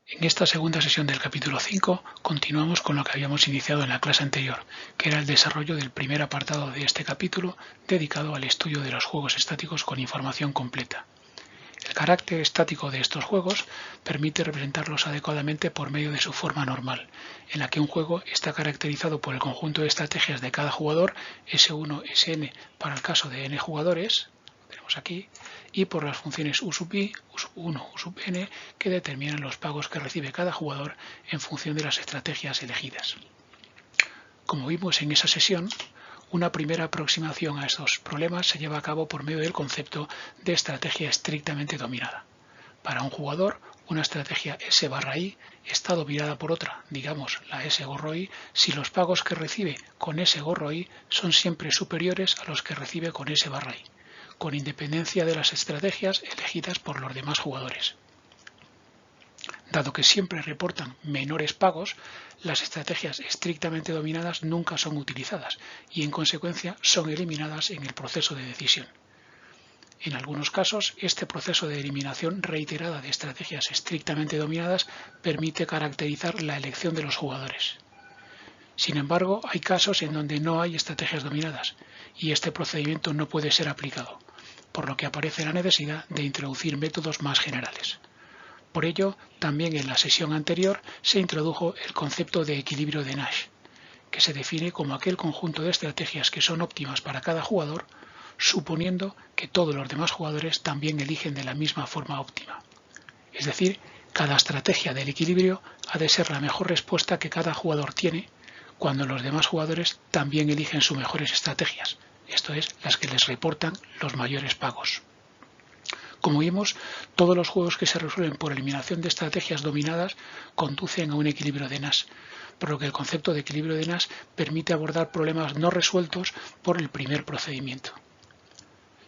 En esta segunda sesión del capítulo 5 continuamos con lo que habíamos iniciado en la clase anterior, que era el desarrollo del primer apartado de este capítulo dedicado al estudio de los juegos estáticos con información completa. El carácter estático de estos juegos permite representarlos adecuadamente por medio de su forma normal, en la que un juego está caracterizado por el conjunto de estrategias de cada jugador, S1, Sn para el caso de n jugadores, lo tenemos aquí, y por las funciones u sub i, u sub 1, u sub n, que determinan los pagos que recibe cada jugador en función de las estrategias elegidas. Como vimos en esa sesión, una primera aproximación a estos problemas se lleva a cabo por medio del concepto de estrategia estrictamente dominada. Para un jugador, una estrategia S/I está dominada por otra, digamos la S-gorro-I, si los pagos que recibe con S-gorro-I son siempre superiores a los que recibe con S/I, con independencia de las estrategias elegidas por los demás jugadores. Dado que siempre reportan menores pagos, las estrategias estrictamente dominadas nunca son utilizadas y en consecuencia son eliminadas en el proceso de decisión. En algunos casos, este proceso de eliminación reiterada de estrategias estrictamente dominadas permite caracterizar la elección de los jugadores. Sin embargo, hay casos en donde no hay estrategias dominadas y este procedimiento no puede ser aplicado, por lo que aparece la necesidad de introducir métodos más generales. Por ello, también en la sesión anterior se introdujo el concepto de equilibrio de Nash, que se define como aquel conjunto de estrategias que son óptimas para cada jugador, suponiendo que todos los demás jugadores también eligen de la misma forma óptima. Es decir, cada estrategia del equilibrio ha de ser la mejor respuesta que cada jugador tiene cuando los demás jugadores también eligen sus mejores estrategias, esto es, las que les reportan los mayores pagos. Como vimos, todos los juegos que se resuelven por eliminación de estrategias dominadas conducen a un equilibrio de Nash, por lo que el concepto de equilibrio de Nash permite abordar problemas no resueltos por el primer procedimiento.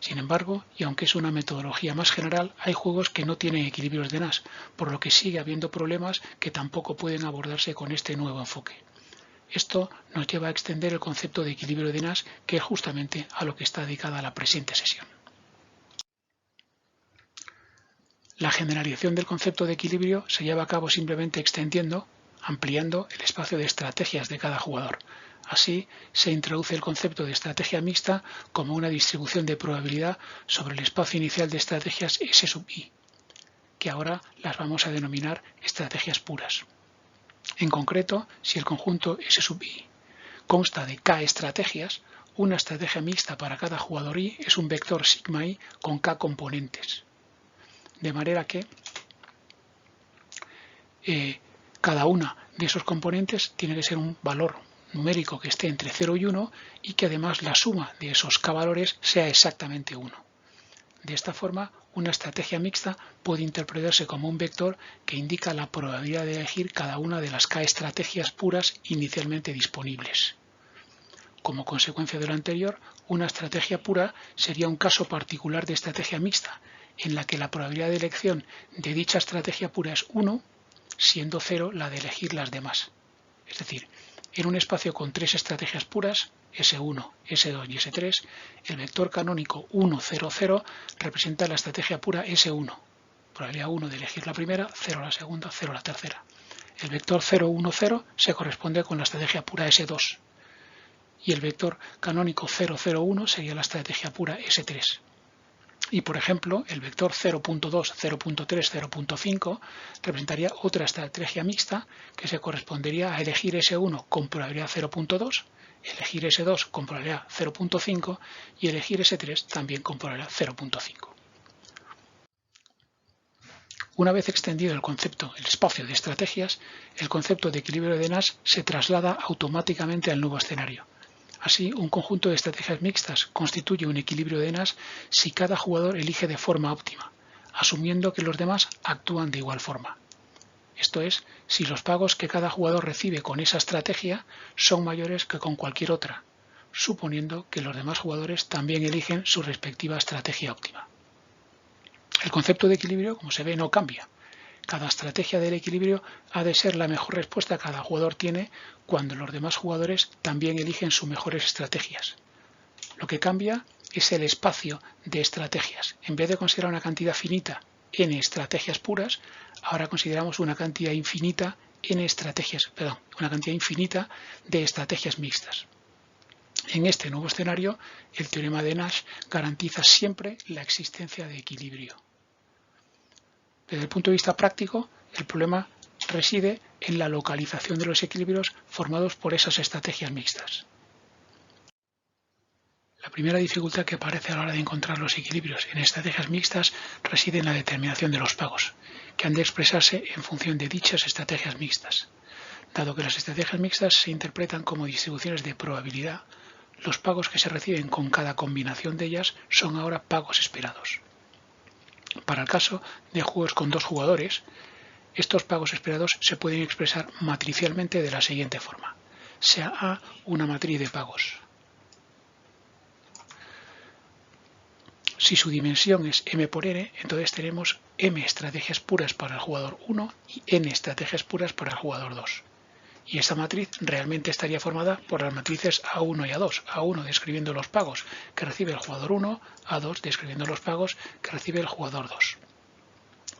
Sin embargo, y aunque es una metodología más general, hay juegos que no tienen equilibrios de Nash, por lo que sigue habiendo problemas que tampoco pueden abordarse con este nuevo enfoque. Esto nos lleva a extender el concepto de equilibrio de Nash, que es justamente a lo que está dedicada la presente sesión. La generalización del concepto de equilibrio se lleva a cabo simplemente extendiendo, ampliando el espacio de estrategias de cada jugador. Así, se introduce el concepto de estrategia mixta como una distribución de probabilidad sobre el espacio inicial de estrategias S sub i, que ahora las vamos a denominar estrategias puras. En concreto, si el conjunto S sub i consta de k estrategias, una estrategia mixta para cada jugador i es un vector sigma i con k componentes. De manera que cada una de esos componentes tiene que ser un valor numérico que esté entre 0 y 1 y que además la suma de esos k valores sea exactamente 1. De esta forma, una estrategia mixta puede interpretarse como un vector que indica la probabilidad de elegir cada una de las k estrategias puras inicialmente disponibles. Como consecuencia de lo anterior, una estrategia pura sería un caso particular de estrategia mixta, en la que la probabilidad de elección de dicha estrategia pura es 1, siendo 0 la de elegir las demás. Es decir, en un espacio con tres estrategias puras, S1, S2 y S3, el vector canónico 1, 0, 0 representa la estrategia pura S1, probabilidad 1 de elegir la primera, 0 la segunda, 0 la tercera. El vector 0, 1, 0 se corresponde con la estrategia pura S2 y el vector canónico 0, 0, 1 sería la estrategia pura S3. Y, por ejemplo, el vector 0.2, 0.3, 0.5 representaría otra estrategia mixta que se correspondería a elegir S1 con probabilidad 0.2, elegir S2 con probabilidad 0.5 y elegir S3 también con probabilidad 0.5. Una vez extendido el espacio de estrategias, el concepto de equilibrio de Nash se traslada automáticamente al nuevo escenario. Así, un conjunto de estrategias mixtas constituye un equilibrio de Nash si cada jugador elige de forma óptima, asumiendo que los demás actúan de igual forma. Esto es, si los pagos que cada jugador recibe con esa estrategia son mayores que con cualquier otra, suponiendo que los demás jugadores también eligen su respectiva estrategia óptima. El concepto de equilibrio, como se ve, no cambia. Cada estrategia del equilibrio ha de ser la mejor respuesta que cada jugador tiene cuando los demás jugadores también eligen sus mejores estrategias. Lo que cambia es el espacio de estrategias. En vez de considerar una cantidad finita n estrategias puras, ahora consideramos una cantidad infinita de estrategias mixtas. En este nuevo escenario, el teorema de Nash garantiza siempre la existencia de equilibrio. Desde el punto de vista práctico, el problema reside en la localización de los equilibrios formados por esas estrategias mixtas. La primera dificultad que aparece a la hora de encontrar los equilibrios en estrategias mixtas reside en la determinación de los pagos, que han de expresarse en función de dichas estrategias mixtas. Dado que las estrategias mixtas se interpretan como distribuciones de probabilidad, los pagos que se reciben con cada combinación de ellas son ahora pagos esperados. Para el caso de juegos con dos jugadores, estos pagos esperados se pueden expresar matricialmente de la siguiente forma. Sea A una matriz de pagos. Si su dimensión es m por n, entonces tenemos m estrategias puras para el jugador 1 y n estrategias puras para el jugador 2. Y esta matriz realmente estaría formada por las matrices A1 y A2. A1 describiendo los pagos que recibe el jugador 1, A2 describiendo los pagos que recibe el jugador 2.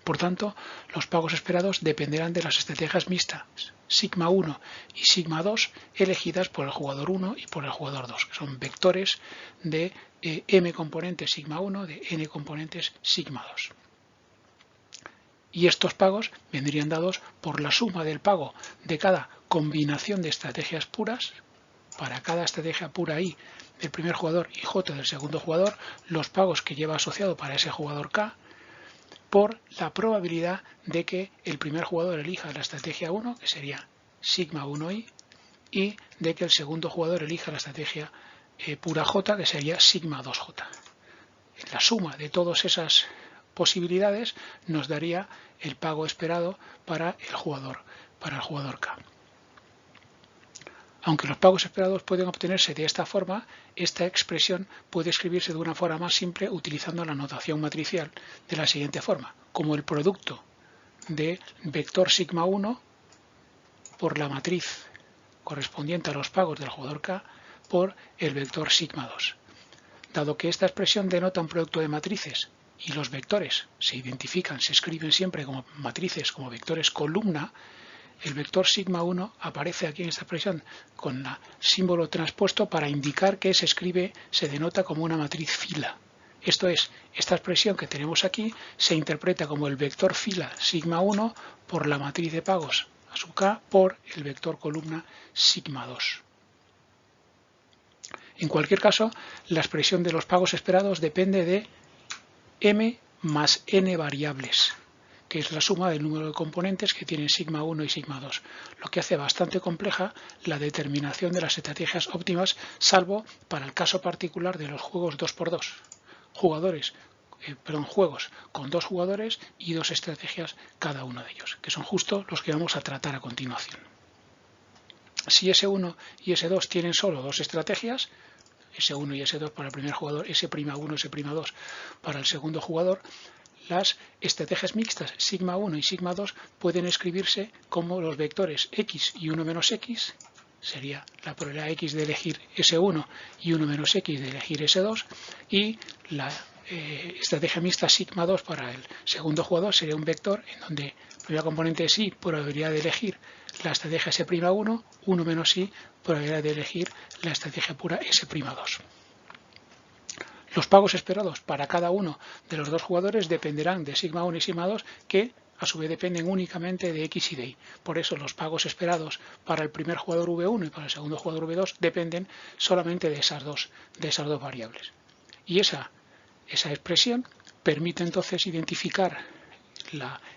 Por tanto, los pagos esperados dependerán de las estrategias mixtas sigma 1 y sigma 2 elegidas por el jugador 1 y por el jugador 2, que son vectores de m componentes sigma 1 de n componentes sigma 2. Y estos pagos vendrían dados por la suma del pago de cada combinación de estrategias puras, para cada estrategia pura I del primer jugador y J del segundo jugador, los pagos que lleva asociado para ese jugador K, por la probabilidad de que el primer jugador elija la estrategia 1, que sería sigma 1i, y de que el segundo jugador elija la estrategia pura J, que sería sigma 2j. La suma de todas esas posibilidades nos daría el pago esperado para el jugador K. Aunque los pagos esperados pueden obtenerse de esta forma, esta expresión puede escribirse de una forma más simple utilizando la notación matricial de la siguiente forma, como el producto de vector sigma 1 por la matriz correspondiente a los pagos del jugador K por el vector sigma 2. Dado que esta expresión denota un producto de matrices y los vectores se escriben siempre como matrices, como vectores columna, el vector sigma 1 aparece aquí en esta expresión con el símbolo transpuesto para indicar que se denota como una matriz fila. Esto es, esta expresión que tenemos aquí se interpreta como el vector fila sigma 1 por la matriz de pagos a sub k por el vector columna sigma 2. En cualquier caso, la expresión de los pagos esperados depende de m más n variables, que es la suma del número de componentes que tienen sigma 1 y sigma 2, lo que hace bastante compleja la determinación de las estrategias óptimas, salvo para el caso particular de los juegos 2x2, juegos con dos jugadores y dos estrategias cada uno de ellos, que son justo los que vamos a tratar a continuación. Si S1 y S2 tienen solo dos estrategias, S1 y S2 para el primer jugador, S'1, S'2 para el segundo jugador, las estrategias mixtas sigma 1 y sigma 2 pueden escribirse como los vectores x y 1 menos x, sería la probabilidad x de elegir S1 y 1 menos x de elegir S2, y la estrategia mixta sigma 2 para el segundo jugador sería un vector en donde la primera componente es y, probabilidad de elegir la estrategia S'1, 1 menos y, probabilidad de elegir la estrategia pura S'2. Los pagos esperados para cada uno de los dos jugadores dependerán de sigma 1 y sigma 2, que a su vez dependen únicamente de x y de y. Por eso los pagos esperados para el primer jugador V1 y para el segundo jugador V2 dependen solamente de esas dos variables. Y esa expresión permite entonces identificar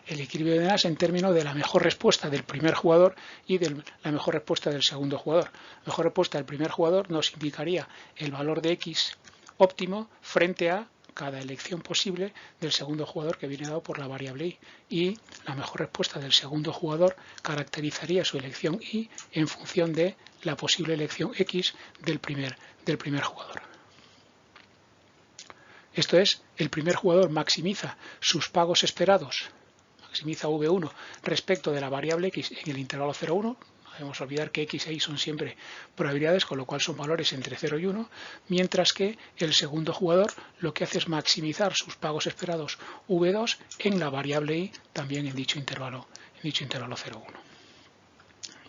el equilibrio de Nash en términos de la mejor respuesta del primer jugador y de la mejor respuesta del segundo jugador. La mejor respuesta del primer jugador nos indicaría el valor de x óptimo frente a cada elección posible del segundo jugador que viene dado por la variable y. Y la mejor respuesta del segundo jugador caracterizaría su elección y en función de la posible elección x del primer jugador. Esto es, el primer jugador maximiza sus pagos esperados, maximiza V1 respecto de la variable x en el intervalo 0,1, No debemos olvidar que x e y son siempre probabilidades, con lo cual son valores entre 0 y 1, mientras que el segundo jugador lo que hace es maximizar sus pagos esperados v2 en la variable y, también en dicho intervalo 0,1.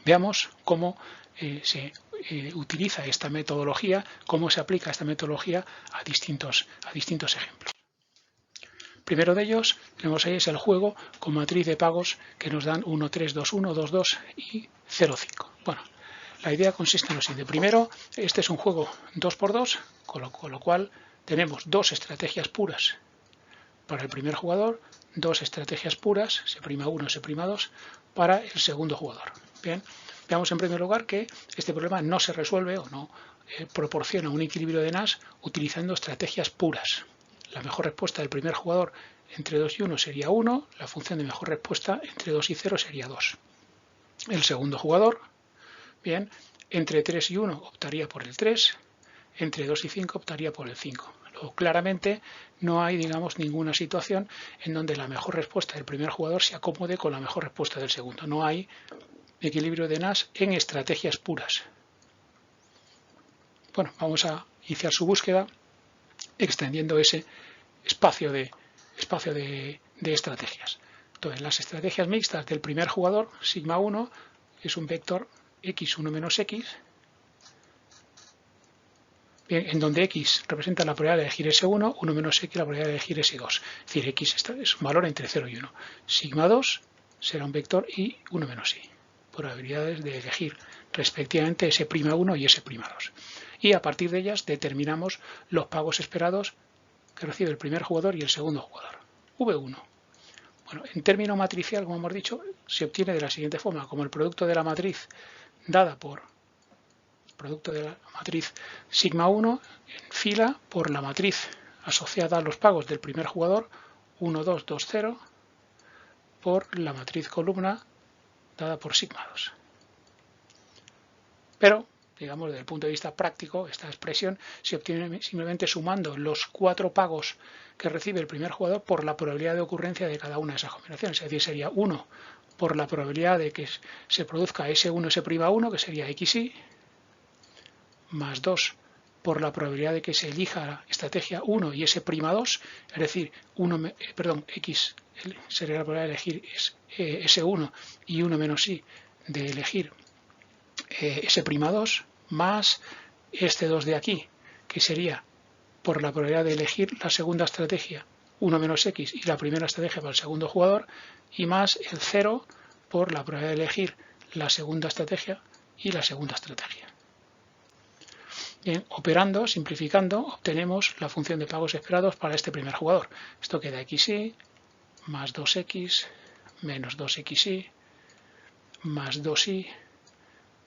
Veamos cómo se utiliza esta metodología, cómo se aplica esta metodología a distintos ejemplos. Primero de ellos, tenemos ahí es el juego con matriz de pagos que nos dan 1, 3, 2, 1, 2, 2 y 0, 5. Bueno, la idea consiste en lo siguiente. Primero, este es un juego 2×2, con lo cual tenemos dos estrategias puras para el primer jugador, dos estrategias puras, s'I1, s'I2, para el segundo jugador. Bien, veamos en primer lugar que este problema no se resuelve o no proporciona un equilibrio de Nash utilizando estrategias puras. La mejor respuesta del primer jugador entre 2 y 1 sería 1, la función de mejor respuesta entre 2 y 0 sería 2. El segundo jugador, bien, entre 3 y 1 optaría por el 3, entre 2 y 5 optaría por el 5. Luego, claramente no hay, digamos, ninguna situación en donde la mejor respuesta del primer jugador se acomode con la mejor respuesta del segundo. No hay equilibrio de Nash en estrategias puras. Bueno, vamos a iniciar su búsqueda extendiendo ese espacio de estrategias. Entonces, las estrategias mixtas del primer jugador, σ1, es un vector x1 menos x, bien, en donde x representa la probabilidad de elegir S1, 1 menos x la probabilidad de elegir S2. Es decir, x es un valor entre 0 y 1. σ2 será un vector y 1 menos y. Probabilidades de elegir respectivamente S'1 y S'2. Y a partir de ellas determinamos los pagos esperados que recibe el primer jugador y el segundo jugador. V1. Bueno, en término matricial, como hemos dicho, se obtiene de la siguiente forma, como el producto de la matriz dada por producto de la matriz σ1 en fila por la matriz asociada a los pagos del primer jugador 1, 2, 2, 0 por la matriz columna dada por σ2. Pero, digamos, desde el punto de vista práctico, esta expresión se obtiene simplemente sumando los 4 pagos que recibe el primer jugador por la probabilidad de ocurrencia de cada una de esas combinaciones. Es decir, sería 1 por la probabilidad de que se produzca S1, S'1, que sería XY, más 2 por la probabilidad de que se elija la estrategia 1 y S'2, es decir, X sería la probabilidad de elegir S1 y 1 menos Y de elegir S'2, más este 2 de aquí, que sería por la probabilidad de elegir la segunda estrategia 1 menos X y la primera estrategia para el segundo jugador, y más el 0 por la probabilidad de elegir la segunda estrategia y la segunda estrategia. Bien, operando, simplificando, obtenemos la función de pagos esperados para este primer jugador. Esto queda XY más 2X menos 2XY más 2Y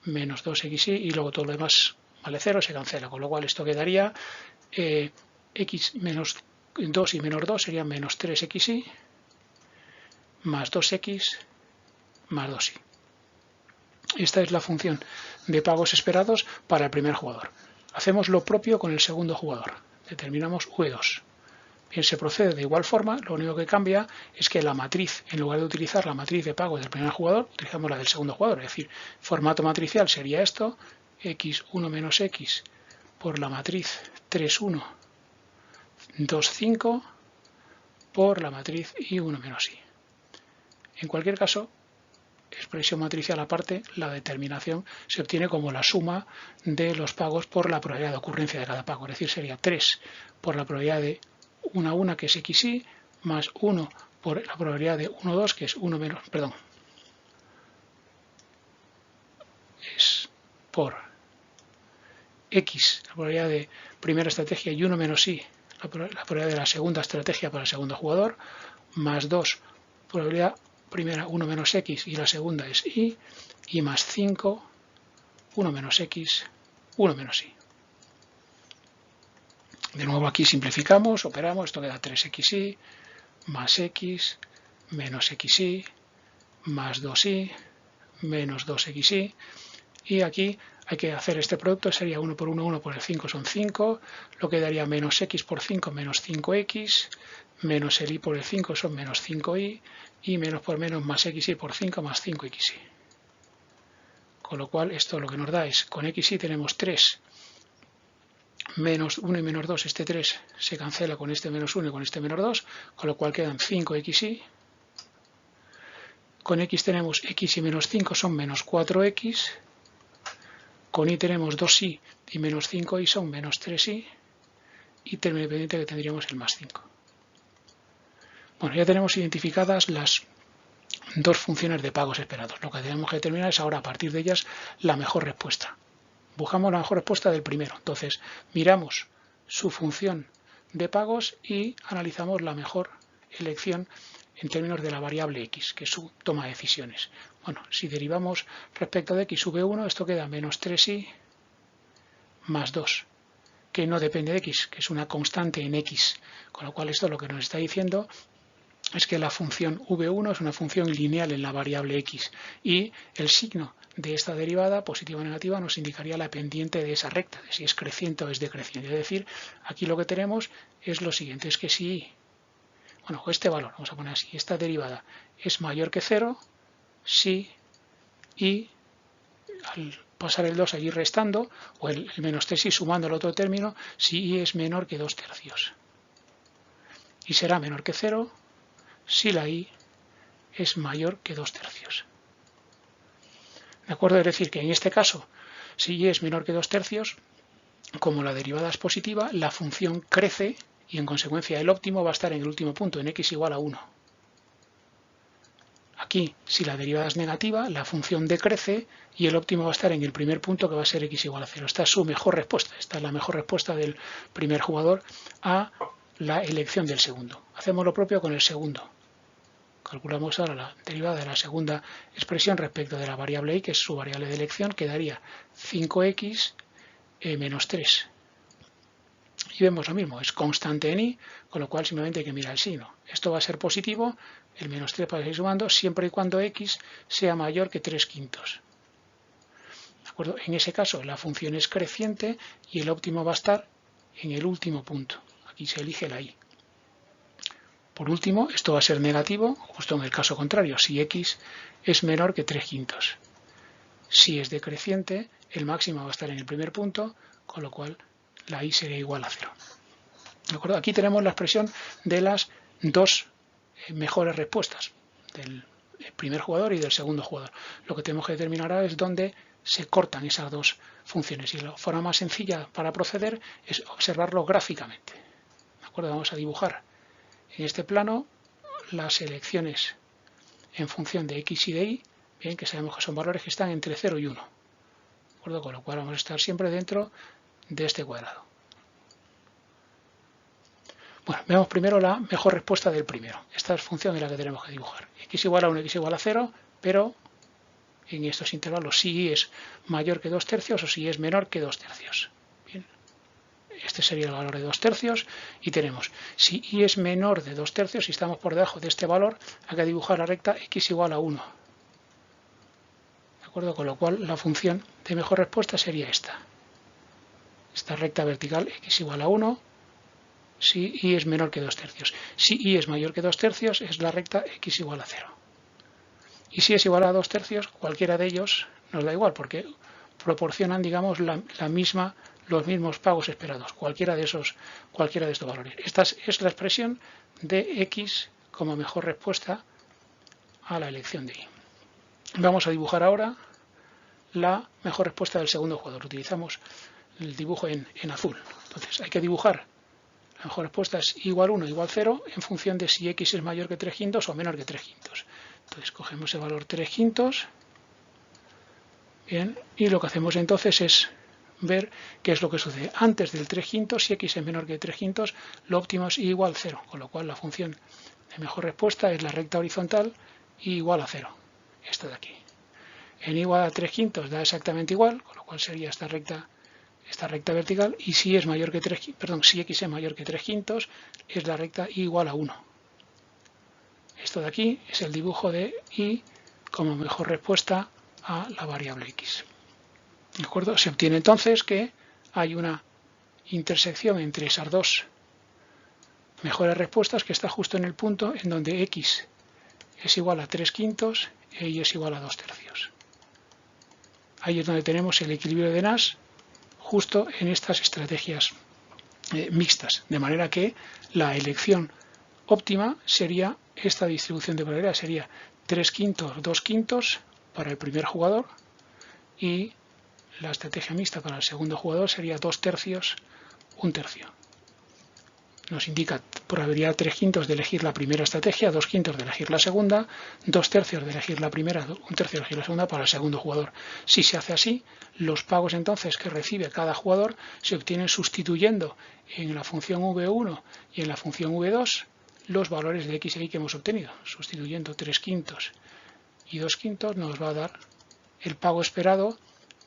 menos 2XY y luego todo lo demás vale 0, se cancela, con lo cual esto quedaría X menos 2 y menos 2 serían menos 3XY más 2X más 2Y. Esta es la función de pagos esperados para el primer jugador. Hacemos lo propio con el segundo jugador. Determinamos V2. Bien, se procede de igual forma, lo único que cambia es que la matriz, en lugar de utilizar la matriz de pago del primer jugador, utilizamos la del segundo jugador. Es decir, formato matricial sería esto, x1 menos x por la matriz 3, 1, 2, 5 por la matriz y1 menos y. En cualquier caso, expresión matricial aparte, la determinación se obtiene como la suma de los pagos por la probabilidad de ocurrencia de cada pago. Es decir, sería 3 por la probabilidad de 1 a 1, que es XY, más 1 por la probabilidad de 1 a 2, que es 1 menos, es por X, la probabilidad de primera estrategia, y 1 menos Y, la probabilidad de la segunda estrategia para el segundo jugador, más 2, probabilidad primera 1 menos X y la segunda es Y, y más 5, 1 menos X, 1 menos Y. De nuevo aquí simplificamos, operamos, esto queda 3XY, más X, menos XY, más 2Y, menos 2XY, y aquí hay que hacer este producto, sería 1 por 1, 1 por el 5 son 5, lo que daría menos X por 5, menos 5X, menos el Y por el 5 son menos 5Y, y menos por menos más XY por 5 más 5XY. con lo cual esto lo que nos da es, con xy tenemos 3 menos 1 y menos 2, este 3 se cancela con este menos 1 y con este menos 2, con lo cual quedan 5xy. Con x tenemos x y menos 5 son menos 4x. Con y tenemos 2y y menos 5y son menos 3y. Y término independiente que tendríamos el más 5. Bueno, ya tenemos identificadas las dos funciones de pagos esperados. Lo que tenemos que determinar es ahora a partir de ellas la mejor respuesta. Buscamos la mejor respuesta del primero. Entonces miramos su función de pagos y analizamos la mejor elección en términos de la variable x, que es su toma de decisiones. Bueno, si derivamos respecto de x sube 1, esto queda menos 3y más 2, que no depende de x, que es una constante en x. Con lo cual esto lo que nos está diciendo es que la función v1 es una función lineal en la variable x y el signo de esta derivada, positiva o negativa, nos indicaría la pendiente de esa recta, de si es creciente o es decreciente. Es decir, aquí lo que tenemos es lo siguiente, es que si, bueno, este valor, vamos a poner así, esta derivada es mayor que 0, si y al pasar el 2 allí restando, o el menos 3y sumando el otro término, si y es menor que 2 tercios. Y será menor que 0 si la y es mayor que 2 tercios. ¿De acuerdo? Es decir, que en este caso, si y es menor que 2 tercios, como la derivada es positiva, la función crece y en consecuencia el óptimo va a estar en el último punto, en x igual a 1. Aquí, si la derivada es negativa, la función decrece y el óptimo va a estar en el primer punto, que va a ser x igual a 0. Esta es su mejor respuesta. Esta es la mejor respuesta del primer jugador a la elección del segundo. Hacemos lo propio con el segundo. Calculamos ahora la derivada de la segunda expresión respecto de la variable y, que es su variable de elección, quedaría 5x menos 3. Y vemos lo mismo, es constante en y, con lo cual simplemente hay que mirar el signo. Esto va a ser positivo, el menos 3 para seguir sumando, siempre y cuando x sea mayor que 3 quintos. ¿De acuerdo? En ese caso la función es creciente y el óptimo va a estar en el último punto. Aquí se elige la y. Por último, esto va a ser negativo, justo en el caso contrario, si x es menor que 3 quintos. Si es decreciente, el máximo va a estar en el primer punto, con lo cual la y sería igual a 0. ¿De acuerdo? Aquí tenemos la expresión de las dos mejores respuestas, del primer jugador y del segundo jugador. Lo que tenemos que determinar ahora es dónde se cortan esas dos funciones. Y la forma más sencilla para proceder es observarlo gráficamente. ¿De acuerdo? Vamos a dibujar en este plano las elecciones en función de x y de y, bien, que sabemos que son valores que están entre 0 y 1. ¿De acuerdo? Con lo cual vamos a estar siempre dentro de este cuadrado. Bueno, veamos primero la mejor respuesta del primero. Esta es función de la que tenemos que dibujar. X igual a 1, x igual a 0, pero en estos intervalos si y es mayor que 2 tercios o si es menor que 2 tercios. Bien. Este sería el valor de 2 tercios y tenemos, si y es menor de 2 tercios, si estamos por debajo de este valor, hay que dibujar la recta x igual a 1. ¿De acuerdo? Con lo cual la función de mejor respuesta sería esta. Esta recta vertical x igual a 1, si y es menor que 2 tercios. Si y es mayor que 2 tercios, es la recta x igual a 0. Y si es igual a 2 tercios, cualquiera de ellos nos da igual, porque proporcionan, digamos, los mismos pagos esperados, cualquiera de estos valores. Esta es la expresión de x como mejor respuesta a la elección de y. Vamos a dibujar ahora la mejor respuesta del segundo jugador. Utilizamos el dibujo en azul. Entonces hay que dibujar, la mejor respuesta es igual 1 igual 0 en función de si x es mayor que 3 quintos o menor que 3 quintos. Entonces cogemos el valor 3 quintos. Bien, y lo que hacemos entonces es ver qué es lo que sucede. Antes del 3 quintos, si x es menor que 3 quintos, lo óptimo es y igual 0, con lo cual la función de mejor respuesta es la recta horizontal y igual a 0, esta de aquí. En igual a 3 quintos da exactamente igual, con lo cual sería esta recta vertical, y si es mayor que si x es mayor que 3 quintos, es la recta y igual a 1. Esto de aquí es el dibujo de y como mejor respuesta a la variable x. ¿De acuerdo? Se obtiene entonces que hay una intersección entre esas dos mejores respuestas que está justo en el punto en donde x es igual a 3 quintos e y es igual a 2 tercios. ahí es donde tenemos el equilibrio de Nash justo en estas estrategias mixtas, de manera que la elección óptima sería esta distribución de probabilidad, sería 3/5, 2/5 para el primer jugador y la estrategia mixta para el segundo jugador sería 2/3, 1/3. Nos indica probabilidad 3/5 de elegir la primera estrategia, 2/5 de elegir la segunda, 2/3 de elegir la primera, 1/3 de elegir la segunda para el segundo jugador. Si se hace así, los pagos entonces que recibe cada jugador se obtienen sustituyendo en la función V1 y en la función V2 los valores de x e y que hemos obtenido. Sustituyendo 3/5 y 2/5 nos va a dar el pago esperado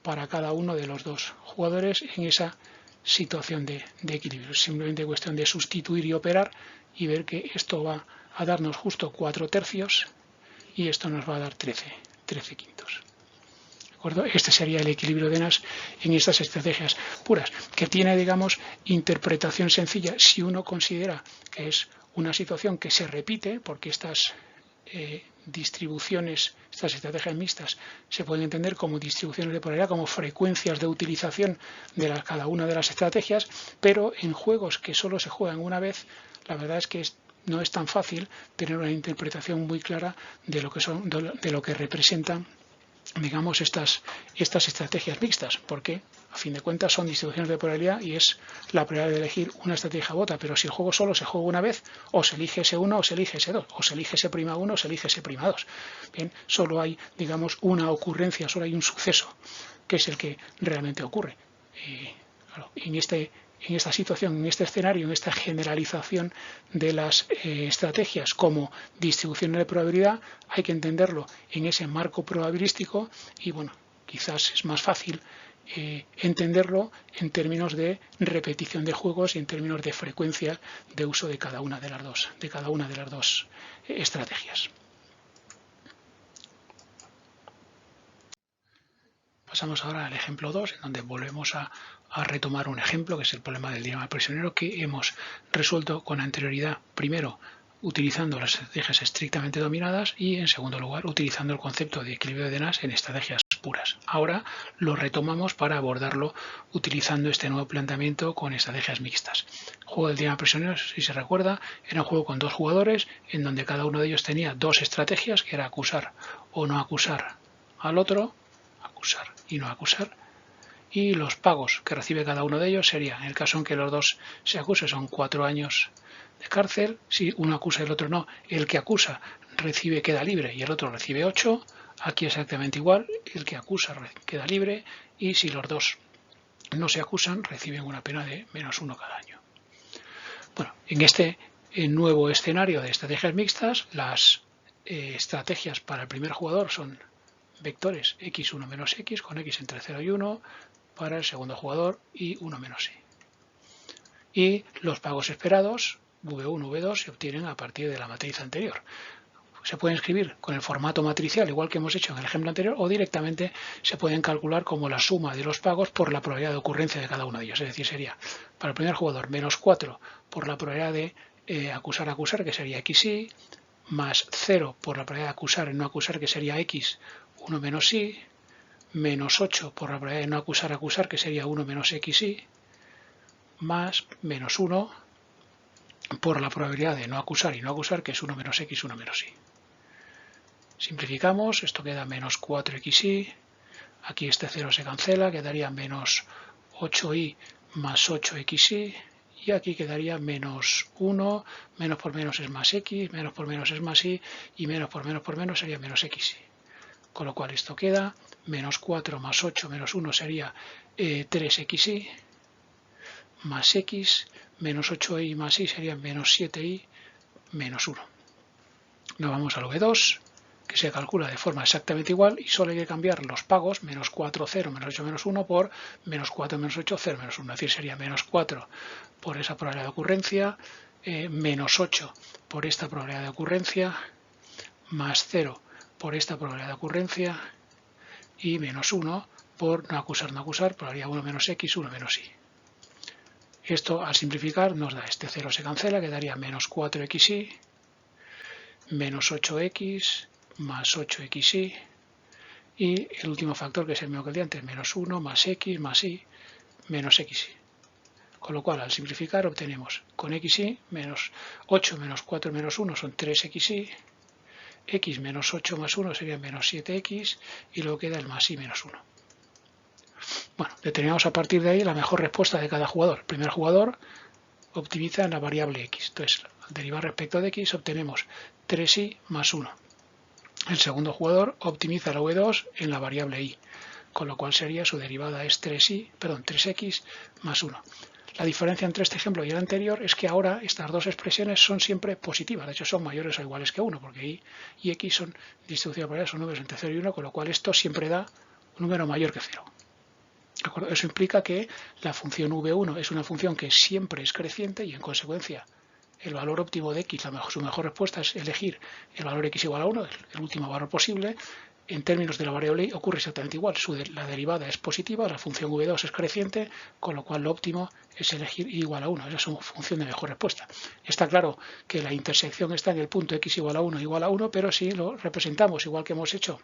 para cada uno de los dos jugadores en esa situación de equilibrio. Es simplemente cuestión de sustituir y operar y ver que esto va a darnos justo 4/3 y esto nos va a dar 13/5. ¿De acuerdo? Este sería el equilibrio de Nash en estas estrategias puras, que tiene, digamos, interpretación sencilla si uno considera que es una situación que se repite, porque estas distribuciones, estas estrategias mixtas se pueden entender como distribuciones de probabilidad, como frecuencias de utilización de cada una de las estrategias, pero en juegos que solo se juegan una vez, la verdad es que no es tan fácil tener una interpretación muy clara de lo que son, de lo que representan, digamos, estas estrategias mixtas, porque a fin de cuentas son distribuciones de probabilidad y es la probabilidad de elegir una estrategia bota, pero si el juego solo se juega una vez, o se elige S1 o se elige S2, o se elige S'1 o se elige S'2. Bien, solo hay, digamos, una ocurrencia, solo hay un suceso, que es el que realmente ocurre. Claro, en esta situación, en este escenario, en esta generalización de las estrategias como distribuciones de probabilidad, hay que entenderlo en ese marco probabilístico y bueno, quizás es más fácil entenderlo en términos de repetición de juegos y en términos de frecuencia de uso de cada una de las dos estrategias. Pasamos ahora al ejemplo 2, en donde volvemos a retomar un ejemplo, que es el problema del dilema prisionero, que hemos resuelto con anterioridad, primero utilizando las estrategias estrictamente dominadas y, en segundo lugar, utilizando el concepto de equilibrio de Nash en estrategias puras. Ahora lo retomamos para abordarlo utilizando este nuevo planteamiento con estrategias mixtas. El juego del dilema prisionero, si se recuerda, era un juego con dos jugadores, en donde cada uno de ellos tenía dos estrategias, que era acusar o no acusar al otro, acusar y no acusar, y los pagos que recibe cada uno de ellos serían, en el caso en que los dos se acusen, son 4 años de cárcel. Si uno acusa y el otro no, el que acusa queda libre y el otro recibe 8. Aquí exactamente igual, el que acusa queda libre y si los dos no se acusan reciben una pena de -1 cada año. Bueno, en este nuevo escenario de estrategias mixtas, las estrategias para el primer jugador son vectores x1 menos x con x entre 0 y 1 para el segundo jugador y 1 menos y. Y los pagos esperados, v1, v2, se obtienen a partir de la matriz anterior. Se pueden escribir con el formato matricial, igual que hemos hecho en el ejemplo anterior, o directamente se pueden calcular como la suma de los pagos por la probabilidad de ocurrencia de cada uno de ellos. Es decir, sería para el primer jugador -4 por la probabilidad de acusar, que sería xy, más 0 por la probabilidad de acusar y no acusar, que sería x, 1 menos y, menos 8 por la probabilidad de no acusar, que sería 1 menos xy, más -1 por la probabilidad de no acusar y no acusar, que es 1 menos x, 1 menos y. Simplificamos, esto queda menos 4xy, aquí este 0 se cancela, quedaría menos 8y más 8xy, y aquí quedaría menos 1, menos por menos es más x, menos por menos es más y menos por menos sería menos xy. Con lo cual esto queda menos 4 más 8 menos 1 sería 3xy, más x, menos 8y más y sería menos 7y menos 1. Nos vamos al v2, que se calcula de forma exactamente igual y solo hay que cambiar los pagos, menos 4, 0, menos 8, menos 1 por menos 4, menos 8, 0, menos 1. Es decir, sería menos 4 por esa probabilidad de ocurrencia, menos 8 por esta probabilidad de ocurrencia, más 0 por esta probabilidad de ocurrencia y menos 1 por no acusar, probabilidad 1 menos x, 1 menos y. Esto al simplificar nos da este 0 se cancela, quedaría menos 4xy, menos 8x, más 8xy y el último factor, que es el mismo que el de antes, menos 1 más x más y menos xy. Con lo cual, al simplificar, obtenemos con xy menos 8 menos 4 menos 1 son 3xy, x menos 8 más 1 sería menos 7x, y luego queda el más y menos 1. Bueno, determinamos a partir de ahí la mejor respuesta de cada jugador. El primer jugador optimiza en la variable x. Entonces, al derivar respecto de x, obtenemos 3y más 1. El segundo jugador optimiza la v2 en la variable y, con lo cual sería su derivada es 3x más 1. La diferencia entre este ejemplo y el anterior es que ahora estas dos expresiones son siempre positivas, de hecho son mayores o iguales que 1, porque y y x son distribuciones variables, son números entre 0 y 1, con lo cual esto siempre da un número mayor que 0. Eso implica que la función v1 es una función que siempre es creciente y en consecuencia el valor óptimo de x, su mejor respuesta es elegir el valor x igual a 1, el último valor posible. En términos de la variable y ocurre exactamente igual, la derivada es positiva, la función v2 es creciente, con lo cual lo óptimo es elegir y igual a 1, esa es una función de mejor respuesta. Está claro que la intersección está en el punto x igual a 1, pero si lo representamos igual que hemos hecho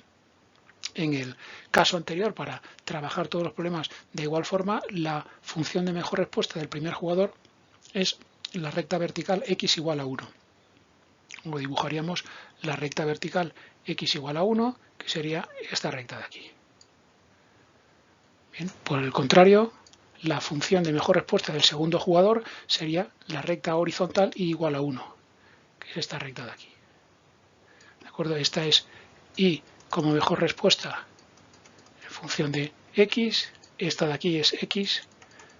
en el caso anterior para trabajar todos los problemas de igual forma, la función de mejor respuesta del primer jugador es la recta vertical x igual a 1. Lo dibujaríamos la recta vertical x igual a 1, que sería esta recta de aquí. Bien, por el contrario, la función de mejor respuesta del segundo jugador sería la recta horizontal y igual a 1, que es esta recta de aquí. ¿De acuerdo? Esta es y como mejor respuesta en función de x, esta de aquí es x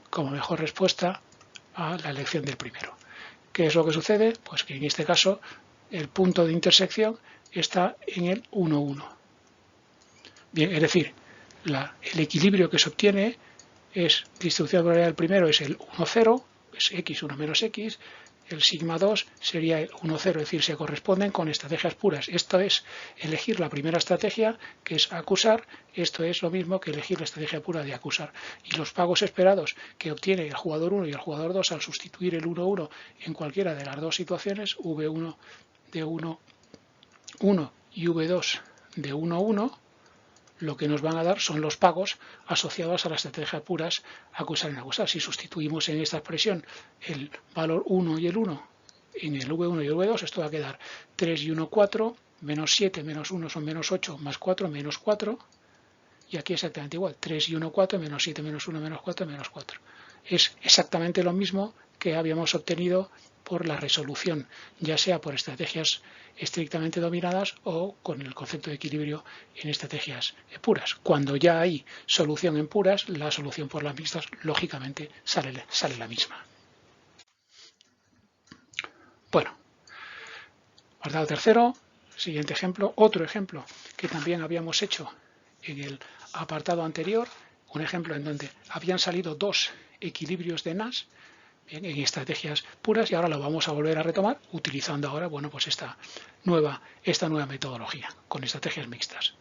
como mejor respuesta a la elección del primero. ¿Qué es lo que sucede? Pues que en este caso el punto de intersección está en el 1, 1. Bien, es decir, el equilibrio que se obtiene es distribución de probabilidad del primero es el 1, 0, es x, 1 menos x, el sigma 2 sería el 1, 0, es decir, se corresponden con estrategias puras. Esto es elegir la primera estrategia, que es acusar, esto es lo mismo que elegir la estrategia pura de acusar. Y los pagos esperados que obtiene el jugador 1 y el jugador 2 al sustituir el 1, 1 en cualquiera de las dos situaciones, v1 de 1, 1 y v2 de 1, 1, lo que nos van a dar son los pagos asociados a las estrategias puras acusar en acusar. Si sustituimos en esta expresión el valor 1 y el 1 en el v1 y el v2, esto va a quedar 3 y 1, 4, menos 7, menos 1 son menos 8, más 4, menos 4, y aquí exactamente igual, 3 y 1, 4, menos 7, menos 1, menos 4, menos 4. Es exactamente lo mismo que habíamos obtenido por la resolución, ya sea por estrategias estrictamente dominadas o con el concepto de equilibrio en estrategias puras. Cuando ya hay solución en puras, la solución por las mixtas lógicamente sale la misma. Bueno, apartado tercero, siguiente ejemplo, otro ejemplo que también habíamos hecho en el apartado anterior, un ejemplo en donde habían salido dos equilibrios de Nash en estrategias puras y ahora lo vamos a volver a retomar utilizando ahora pues esta nueva metodología con estrategias mixtas.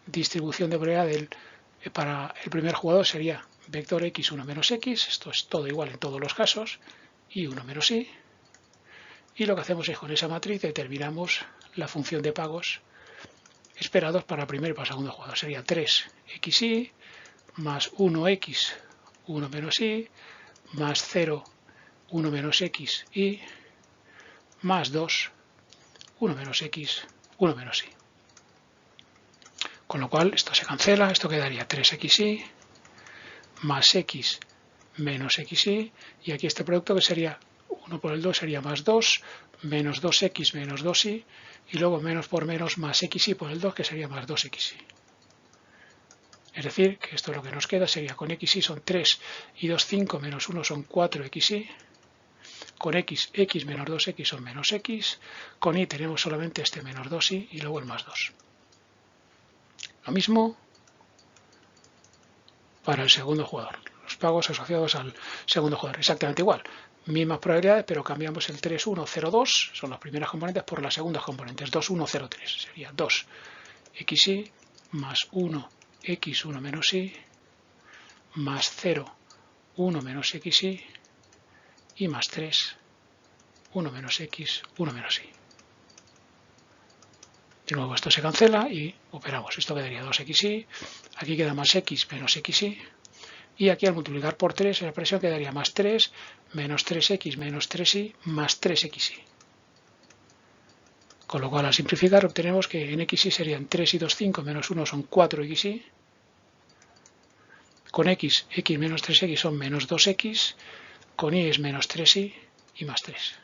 Distribución de probabilidad para el primer jugador sería vector x 1 menos x, esto es todo igual en todos los casos, y 1 menos y, y lo que hacemos es con esa matriz determinamos la función de pagos esperados para el primer y para el segundo jugador. Sería 3xy más 1x 1 menos y más 0 1 menos x y más 2, 1 menos x, 1 menos y. Con lo cual esto se cancela, esto quedaría 3xy más x menos xy, y aquí este producto que sería 1 por el 2 sería más 2, menos 2x menos 2y, y luego menos por menos más xy por el 2 que sería más 2xy. Es decir, que esto lo que nos queda sería con xy son 3 y 2, 5, menos 1 son 4xy, con x menos 2x son menos x, con y tenemos solamente este menos 2y y luego el más 2. Lo mismo para el segundo jugador, los pagos asociados al segundo jugador, exactamente igual, mismas probabilidades, pero cambiamos el 3, 1, 0, 2, son las primeras componentes, por las segundas componentes, 2, 1, 0, 3, sería 2xy más 1, x, 1 menos y, más 0, 1 menos xy, y más 3, 1 menos x, 1 menos y. De nuevo esto se cancela y operamos. Esto quedaría 2xy, aquí queda más x menos xy, y aquí al multiplicar por 3 la expresión quedaría más 3 menos 3x menos 3y más 3xy. Con lo cual al simplificar obtenemos que en xy serían 3 y 2, 5 menos 1 son 4xy. Con x menos 3x son menos 2x, con y es menos 3y y más 3.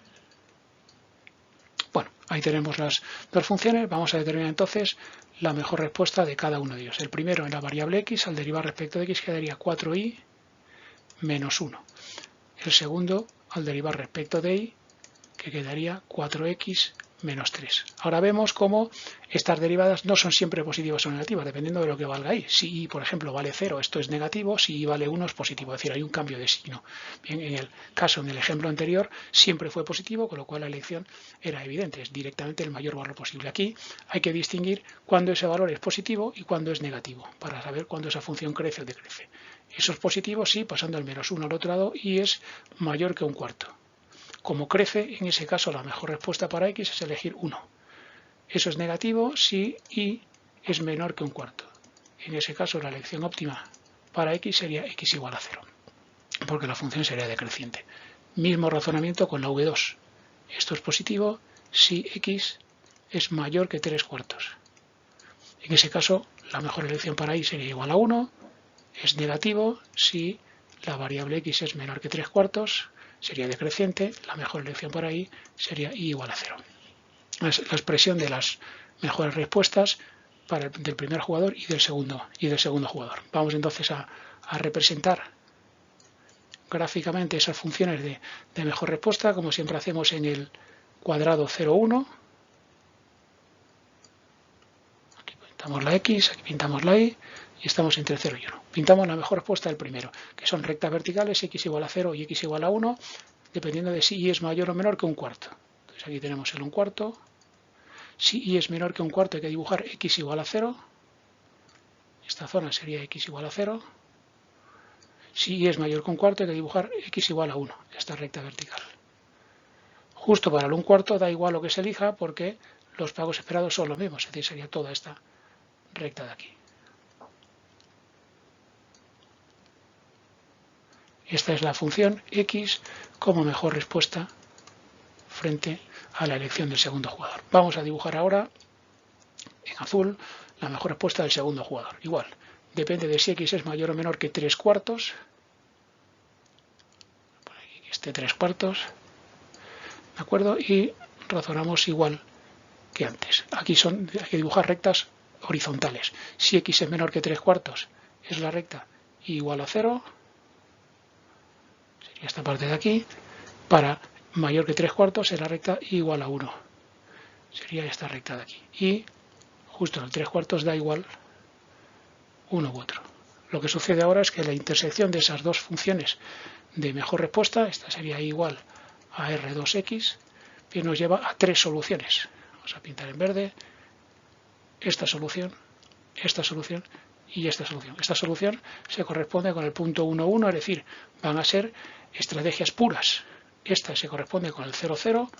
Bueno, ahí tenemos las dos funciones. Vamos a determinar entonces la mejor respuesta de cada uno de ellos. El primero en la variable x, al derivar respecto de x quedaría 4y menos 1. El segundo al derivar respecto de y, que quedaría 4x menos 3. Ahora vemos cómo estas derivadas no son siempre positivas o negativas, dependiendo de lo que valga y. Si y, por ejemplo, vale 0, esto es negativo, si y vale 1 es positivo, es decir, hay un cambio de signo. Bien, en el ejemplo anterior, siempre fue positivo, con lo cual la elección era evidente, es directamente el mayor valor posible. Aquí hay que distinguir cuándo ese valor es positivo y cuándo es negativo, para saber cuándo esa función crece o decrece. Eso es positivo si, pasando el menos 1 al otro lado, y es mayor que un cuarto. Como crece, en ese caso la mejor respuesta para x es elegir 1. Eso es negativo si y es menor que un cuarto. En ese caso la elección óptima para x sería x igual a 0, porque la función sería decreciente. Mismo razonamiento con la v2. Esto es positivo si x es mayor que 3 cuartos. En ese caso la mejor elección para y sería igual a 1. Es negativo si la variable x es menor que 3 cuartos. Sería decreciente, la mejor elección para y sería y igual a 0. Es la expresión de las mejores respuestas del primer jugador y del segundo jugador. Vamos entonces a representar gráficamente esas funciones de mejor respuesta, como siempre hacemos en el cuadrado 0, 1. Aquí pintamos la x, aquí pintamos la y estamos entre 0 y 1. Pintamos la mejor respuesta del primero, que son rectas verticales, x igual a 0 y x igual a 1, dependiendo de si y es mayor o menor que un cuarto. Entonces aquí tenemos el 1/4. Si y es menor que un cuarto hay que dibujar x igual a 0. Esta zona sería x igual a 0. Si y es mayor que un cuarto hay que dibujar x igual a 1, esta recta vertical. Justo para el 1/4 da igual lo que se elija porque los pagos esperados son los mismos, es decir, sería toda esta recta de aquí. Esta es la función x como mejor respuesta frente a la elección del segundo jugador. Vamos a dibujar ahora en azul la mejor respuesta del segundo jugador. Igual, depende de si x es mayor o menor que 3 cuartos. Por aquí que esté 3 cuartos. ¿De acuerdo? Y razonamos igual que antes. Aquí hay que dibujar rectas horizontales. Si x es menor que 3 cuartos es la recta igual a 0. Sería esta parte de aquí. Para mayor que 3 cuartos es la recta igual a 1. Sería esta recta de aquí. Y justo en el 3 cuartos da igual uno u otro. Lo que sucede ahora es que la intersección de esas dos funciones de mejor respuesta, esta sería igual a R2X, que nos lleva a tres soluciones. Vamos a pintar en verde esta solución y esta solución. Esta solución se corresponde con el punto 1, 1, es decir, van a ser estrategias puras. Esta se corresponde con el 0, 0,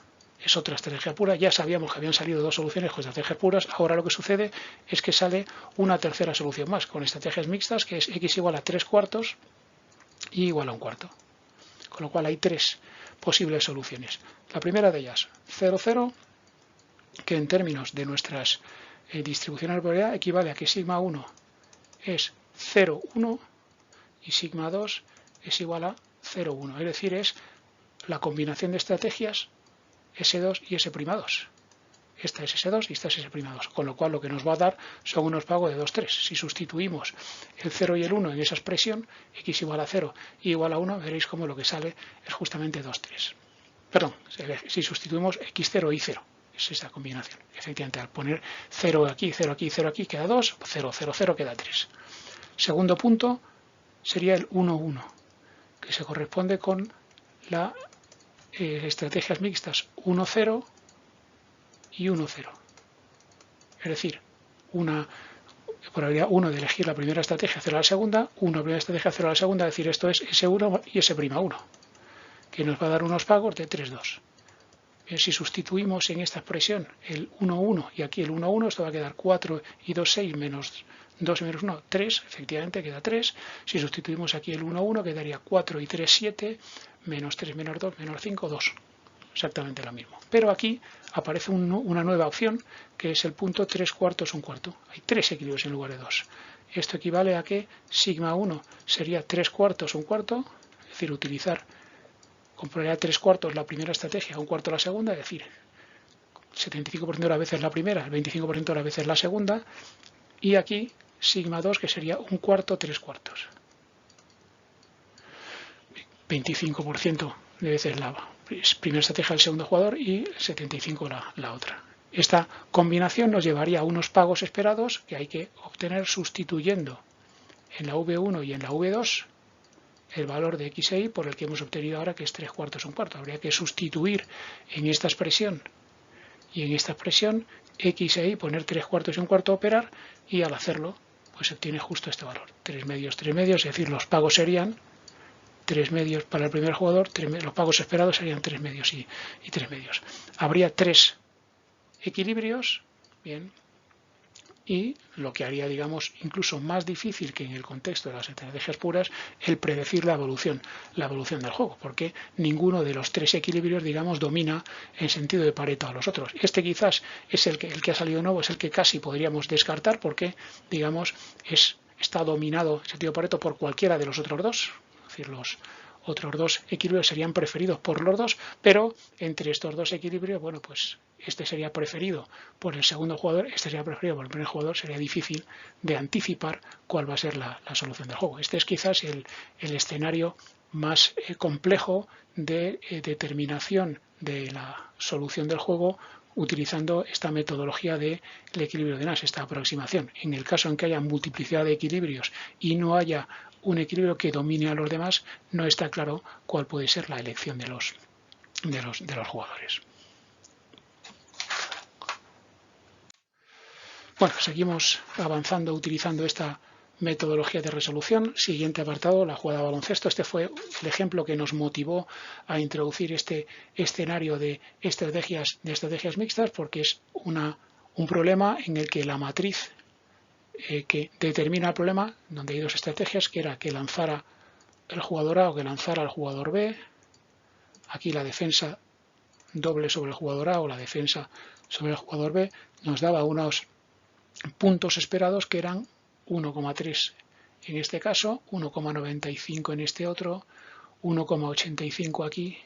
es otra estrategia pura. Ya sabíamos que habían salido dos soluciones con estrategias puras. Ahora lo que sucede es que sale una tercera solución más con estrategias mixtas, que es x igual a 3 cuartos y igual a 1 cuarto. Con lo cual hay tres posibles soluciones. La primera de ellas, 0, 0, que en términos de nuestras distribuciones de probabilidad equivale a que sigma 1 es 0, 1 y sigma 2 es igual a 0, 1. Es decir, es la combinación de estrategias S2 y S'2. Esta es S2 y esta es S'2. Con lo cual lo que nos va a dar son unos pagos de 2, 3. Si sustituimos el 0 y el 1 en esa expresión, x igual a 0 y igual a 1, veréis como lo que sale es justamente 2, 3. Perdón, si sustituimos x0 y 0. Es esta combinación. Efectivamente, al poner 0 aquí, 0 aquí, 0 aquí, queda 2, 0, 0, 0 queda 3. Segundo punto sería el 1, 1, que se corresponde con las estrategias mixtas 1, 0 y 1, 0. Es decir, una probabilidad 1 de elegir la primera estrategia, 0 a la segunda, 1 la primera estrategia, 0 a la segunda, es decir, esto es S1 y S'1, que nos va a dar unos pagos de 3, 2. Si sustituimos en esta expresión el 1, 1 y aquí el 1, 1, esto va a quedar 4 y 2, 6 menos 2 menos 1, 3, efectivamente queda 3. Si sustituimos aquí el 1, 1, quedaría 4 y 3, 7, menos 3 menos 2 menos 5, 2. Exactamente lo mismo. Pero aquí aparece una nueva opción, que es el punto 3 cuartos, 1 cuarto. Hay 3 equilibrios en lugar de 2. Esto equivale a que sigma 1 sería 3 cuartos, 1 cuarto, es decir, utilizar con probabilidad 3 cuartos la primera estrategia, 1 cuarto la segunda, es decir, 75% de las veces la primera, el 25% de las veces la segunda, y aquí sigma 2, que sería 1 cuarto, 3 cuartos. 25% de veces la primera estrategia del segundo jugador y 75% la otra. Esta combinación nos llevaría a unos pagos esperados que hay que obtener sustituyendo en la V1 y en la V2 el valor de x e y por el que hemos obtenido ahora, que es 3 cuartos, 1 cuarto. Habría que sustituir en esta expresión y en esta expresión x e y, poner 3 cuartos y 1 cuarto, operar, y al hacerlo pues se obtiene justo este valor, 3 medios, 3 medios, es decir, los pagos serían 3 medios para el primer jugador, los pagos esperados serían 3 medios y 3 medios. Habría 3 equilibrios, bien, y lo que haría, digamos, incluso más difícil que en el contexto de las estrategias puras, el predecir la evolución del juego, porque ninguno de los 3 equilibrios, digamos, domina en sentido de Pareto a los otros. Este quizás es el que ha salido nuevo, es el que casi podríamos descartar porque, digamos, está dominado en sentido de Pareto por cualquiera de los otros dos, es decir, los otros 2 equilibrios serían preferidos por los dos, pero entre estos 2 equilibrios, bueno, pues este sería preferido por el segundo jugador, este sería preferido por el primer jugador, sería difícil de anticipar cuál va a ser la solución del juego. Este es quizás el escenario más complejo de determinación de la solución del juego utilizando esta metodología del equilibrio de Nash, esta aproximación. En el caso en que haya multiplicidad de equilibrios y no haya un equilibrio que domine a los demás, no está claro cuál puede ser la elección de los jugadores. Bueno, seguimos avanzando utilizando esta metodología de resolución. Siguiente apartado, la jugada de baloncesto. Este fue el ejemplo que nos motivó a introducir este escenario de estrategias mixtas, porque es un problema en el que la matriz que determina el problema, donde hay 2 estrategias, que era que lanzara el jugador A o que lanzara el jugador B. Aquí la defensa doble sobre el jugador A o la defensa sobre el jugador B nos daba unos puntos esperados que eran 1,3 en este caso, 1,95 en este otro, 1,85 aquí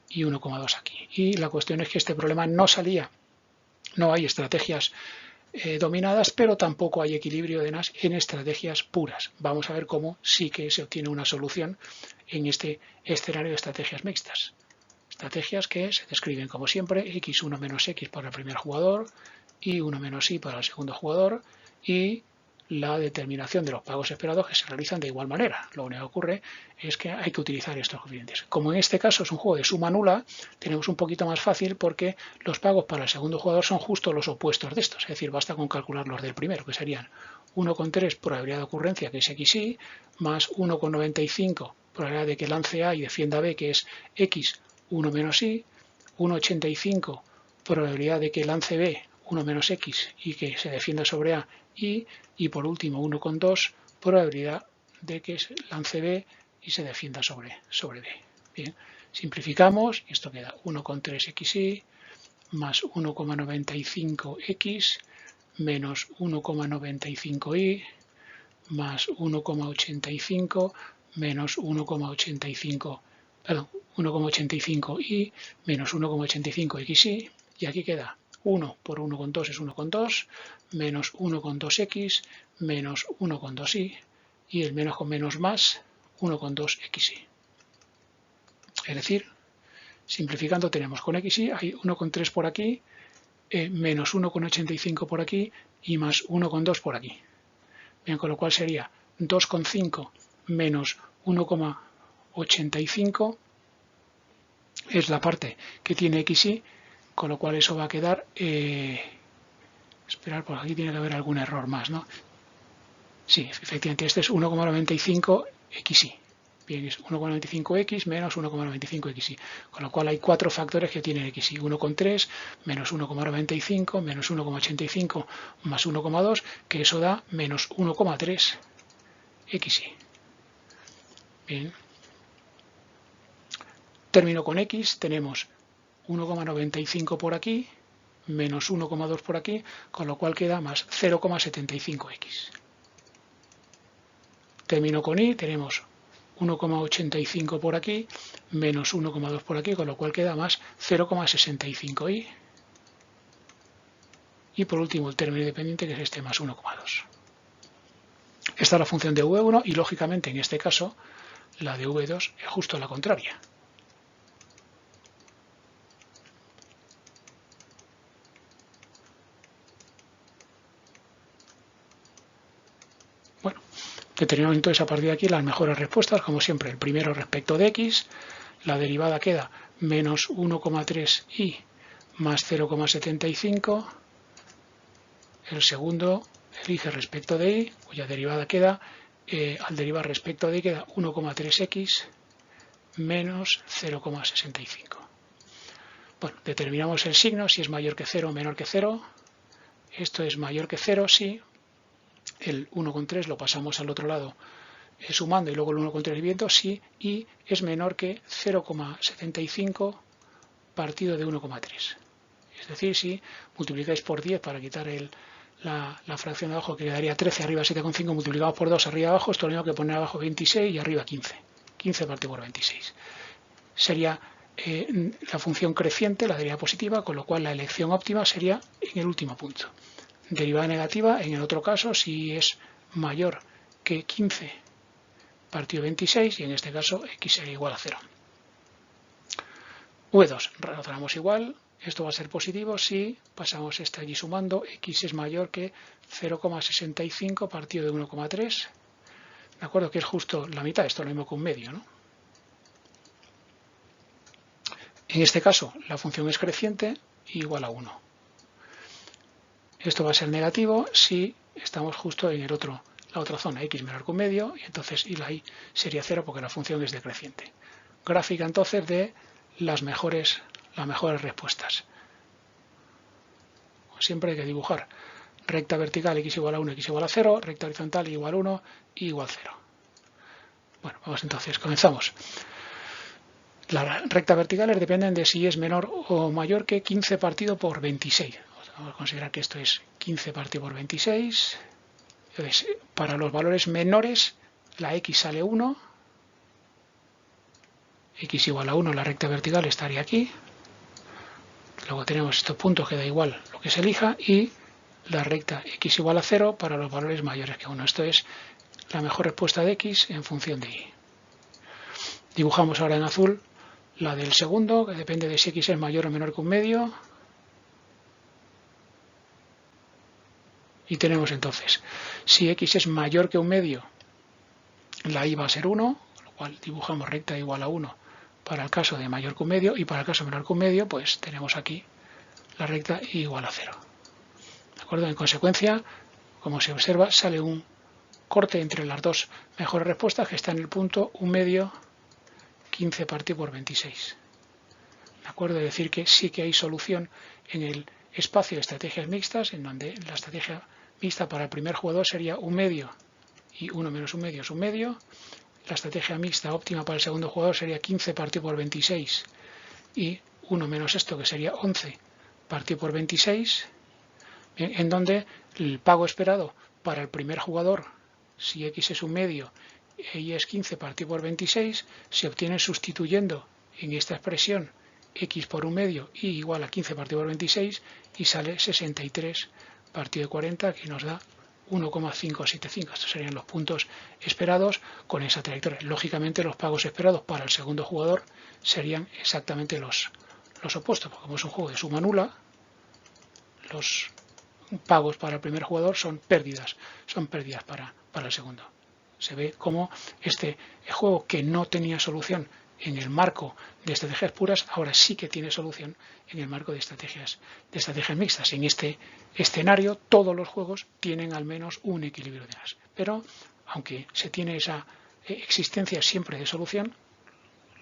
y 1,2 aquí. Y la cuestión es que este problema no salía. No hay estrategias dominadas, pero tampoco hay equilibrio de Nash en estrategias puras. Vamos a ver cómo sí que se obtiene una solución en este escenario de estrategias mixtas. Estrategias que se describen como siempre, x1 menos x para el primer jugador, y1 menos y para el segundo jugador, y la determinación de los pagos esperados que se realizan de igual manera. Lo único que ocurre es que hay que utilizar estos coeficientes. Como en este caso es un juego de suma nula, tenemos un poquito más fácil porque los pagos para el segundo jugador son justo los opuestos de estos. Es decir, basta con calcular los del primero, que serían 1,3 probabilidad de ocurrencia, que es xy, más 1,95 probabilidad de que lance A y defienda B, que es x 1 menos y, 1,85 probabilidad de que lance B, 1 menos x y que se defienda sobre A, y por último 1,2 probabilidad de que lance B y se defienda sobre B. Bien, simplificamos y esto queda 1,3 xy más 1,95x menos 1,95y más 1,85 menos 1,85y menos 1,85xy, y aquí queda 1 por 1,2 es 1,2, menos 1,2x, menos 1,2y, y el menos con menos más, 1,2xy. Es decir, simplificando tenemos con xy, hay 1,3 por aquí, menos 1,85 por aquí, y más 1,2 por aquí. Bien, con lo cual sería 2,5 menos 1,85 es la parte que tiene xy, con lo cual eso va a quedar, esperar, por aquí tiene que haber algún error más, ¿no? Sí, efectivamente, este es 1,95 xy. Bien, es 1,95x menos 1,95xy, con lo cual hay 4 factores que tienen xy, 1,3 menos 1,95 menos 1,85 más 1,2, que eso da menos 1,3 xy. Bien. Término con x, tenemos 1,95 por aquí, menos 1,2 por aquí, con lo cual queda más 0,75x. Término con y, tenemos 1,85 por aquí, menos 1,2 por aquí, con lo cual queda más 0,65y. Y por último el término independiente, que es este más 1,2. Esta es la función de v1 y lógicamente en este caso la de v2 es justo la contraria. Bueno, determinamos entonces a partir de aquí las mejores respuestas, como siempre. El primero respecto de x, la derivada queda menos 1,3y más 0,75. El segundo elige respecto de y, cuya derivada queda, al derivar respecto de y, queda 1,3x menos 0,65. Bueno, determinamos el signo, si es mayor que 0 o menor que 0. Esto es mayor que 0 si el 1,3 lo pasamos al otro lado sumando y luego el 1,3 dividiendo si y es menor que 0,75 partido de 1,3. Es decir, si multiplicáis por 10 para quitar la fracción de abajo, que quedaría 13 arriba 7,5 multiplicado por 2 arriba abajo, esto es lo mismo que poner abajo 26 y arriba 15. 15 partido por 26. Sería la función creciente, la derivada positiva, con lo cual la elección óptima sería en el último punto. Derivada negativa, en el otro caso, si es mayor que 15 partido 26, y en este caso x sería igual a 0. V2, razonamos igual, esto va a ser positivo si pasamos este allí sumando, x es mayor que 0,65 partido de 1,3, de acuerdo, que es justo la mitad, esto es lo mismo que un medio, ¿no? En este caso, la función es creciente igual a 1. Esto va a ser negativo si estamos justo en la otra zona, x menor que un medio, y entonces y la y sería 0 porque la función es decreciente. Gráfica entonces de las mejores respuestas. Siempre hay que dibujar recta vertical x igual a 1, x igual a 0, recta horizontal igual a 1, y igual a 0. Bueno, vamos entonces, comenzamos. Las rectas verticales dependen de si es menor o mayor que 15 partido por 26. Vamos a considerar que esto es 15 partido por 26. Entonces, para los valores menores, la x sale 1. X igual a 1, la recta vertical estaría aquí. Luego tenemos estos puntos que da igual lo que se elija. Y la recta x igual a 0 para los valores mayores que 1. Esto es la mejor respuesta de x en función de y. Dibujamos ahora en azul la del segundo, que depende de si x es mayor o menor que un medio. Y tenemos entonces, si x es mayor que un medio, la y va a ser 1, con lo cual dibujamos recta igual a 1 para el caso de mayor que un medio, y para el caso de menor que un medio, pues tenemos aquí la recta y igual a 0. ¿De acuerdo? En consecuencia, como se observa, sale un corte entre las dos mejores respuestas, que está en el punto 1 medio 15 partido por 26. ¿De acuerdo? Es decir, que sí que hay solución en el espacio de estrategias mixtas, en donde la estrategia mixta para el primer jugador sería 1 medio y 1 menos 1 medio es 1 medio. La estrategia mixta óptima para el segundo jugador sería 15 partido por 26 y 1 menos esto, que sería 11 partido por 26, en donde el pago esperado para el primer jugador, si x es 1 medio y es 15 partido por 26, se obtiene sustituyendo en esta expresión x por 1 medio y igual a 15 partido por 26, y sale 63 partido de 40, que nos da 1,575. Estos serían los puntos esperados con esa trayectoria. Lógicamente, los pagos esperados para el segundo jugador serían exactamente los opuestos, porque como es un juego de suma nula, los pagos para el primer jugador son pérdidas para el segundo. Se ve como este juego, que no tenía solución en el marco de estrategias puras, ahora sí que tiene solución en el marco de estrategias mixtas. En este escenario, todos los juegos tienen al menos un equilibrio de as. Pero, aunque se tiene esa existencia siempre de solución,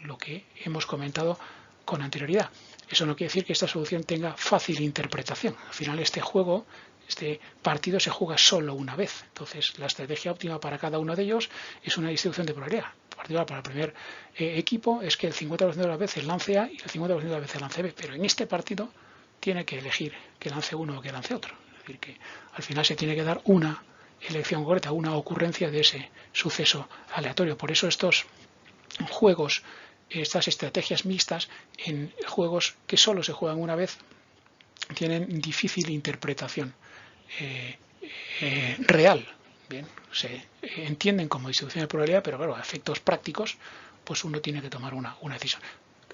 lo que hemos comentado con anterioridad. Eso no quiere decir que esta solución tenga fácil interpretación. Al final este partido se juega solo una vez. Entonces la estrategia óptima para cada uno de ellos es una distribución de probabilidad. En particular para el primer equipo es que el 50% de las veces lance A y el 50% de las veces lance B. Pero en este partido tiene que elegir que lance uno o que lance otro. Es decir, que al final se tiene que dar una elección correcta, una ocurrencia de ese suceso aleatorio. Por eso estos juegos, estas estrategias mixtas en juegos que solo se juegan una vez tienen difícil interpretación real. Bien, se entienden como distribución de probabilidad, pero claro, a efectos prácticos, pues uno tiene que tomar una decisión.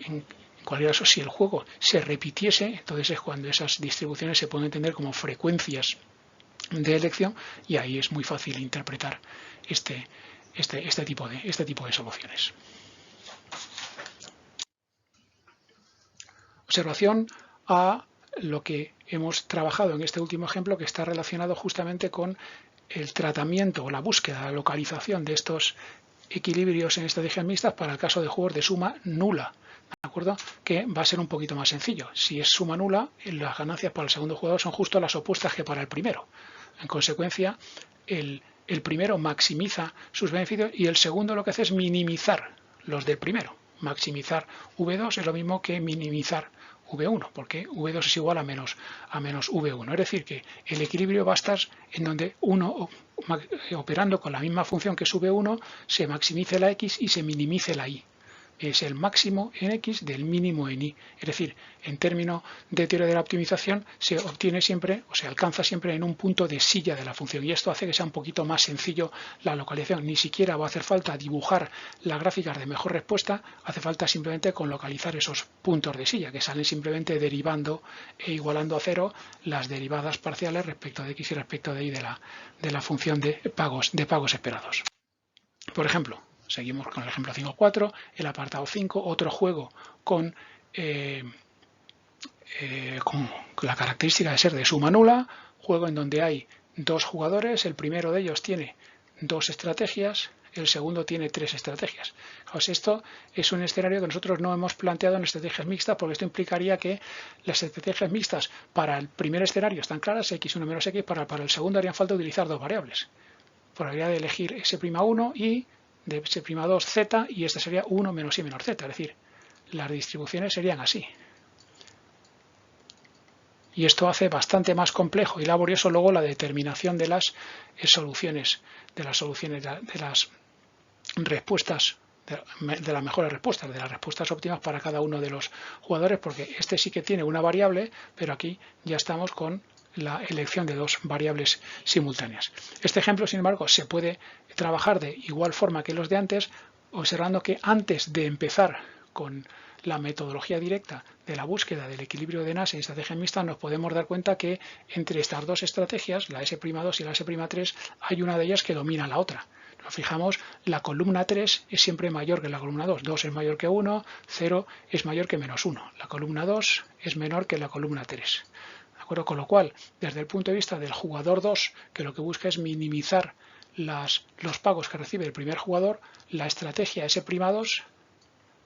En cualquier caso, si el juego se repitiese, entonces es cuando esas distribuciones se pueden entender como frecuencias de elección y ahí es muy fácil interpretar este tipo de soluciones. Observación a lo que hemos trabajado en este último ejemplo, que está relacionado justamente con el tratamiento o la búsqueda, la localización de estos equilibrios en estrategias mixtas para el caso de juegos de suma nula. ¿De acuerdo? Que va a ser un poquito más sencillo. Si es suma nula, las ganancias para el segundo jugador son justo las opuestas que para el primero. En consecuencia, el primero maximiza sus beneficios y el segundo lo que hace es minimizar los del primero. Maximizar V2 es lo mismo que minimizar V1, porque V2 es igual a menos V1. Es decir, que el equilibrio va a estar en donde uno, operando con la misma función que es V1, se maximice la X y se minimice la Y. Es el máximo en X del mínimo en Y. Es decir, en términos de teoría de la optimización, se obtiene siempre, o se alcanza siempre en un punto de silla de la función. Y esto hace que sea un poquito más sencillo la localización. Ni siquiera va a hacer falta dibujar las gráficas de mejor respuesta, hace falta simplemente con localizar esos puntos de silla, que salen simplemente derivando e igualando a cero las derivadas parciales respecto de X y respecto de Y de la función de pagos esperados. Por ejemplo, seguimos con el ejemplo 5.4, el apartado 5, otro juego con la característica de ser de suma nula, juego en donde hay dos jugadores, el primero de ellos tiene dos estrategias, el segundo tiene tres estrategias. Pues esto es un escenario que nosotros no hemos planteado en estrategias mixtas, porque esto implicaría que las estrategias mixtas para el primer escenario están claras, x1 menos x, para el segundo harían falta utilizar dos variables. Probabilidad de elegir S'1 y de S'2 z, y esta sería 1 menos y menor z, es decir, las distribuciones serían así. Y esto hace bastante más complejo y laborioso luego la determinación de las soluciones, de las respuestas, de las mejores respuestas, de las respuestas óptimas para cada uno de los jugadores, porque este sí que tiene una variable, pero aquí ya estamos con la elección de dos variables simultáneas. Este ejemplo, sin embargo, se puede trabajar de igual forma que los de antes, observando que antes de empezar con la metodología directa de la búsqueda del equilibrio de Nash en estrategia mixta, nos podemos dar cuenta que entre estas dos estrategias, la S'2 y la S'3, hay una de ellas que domina la otra. Nos fijamos, la columna 3 es siempre mayor que la columna 2. 2 es mayor que 1, 0 es mayor que menos 1. La columna 2 es menor que la columna 3. ¿De acuerdo? Con lo cual, desde el punto de vista del jugador 2, que lo que busca es minimizar los pagos que recibe el primer jugador, la estrategia S'2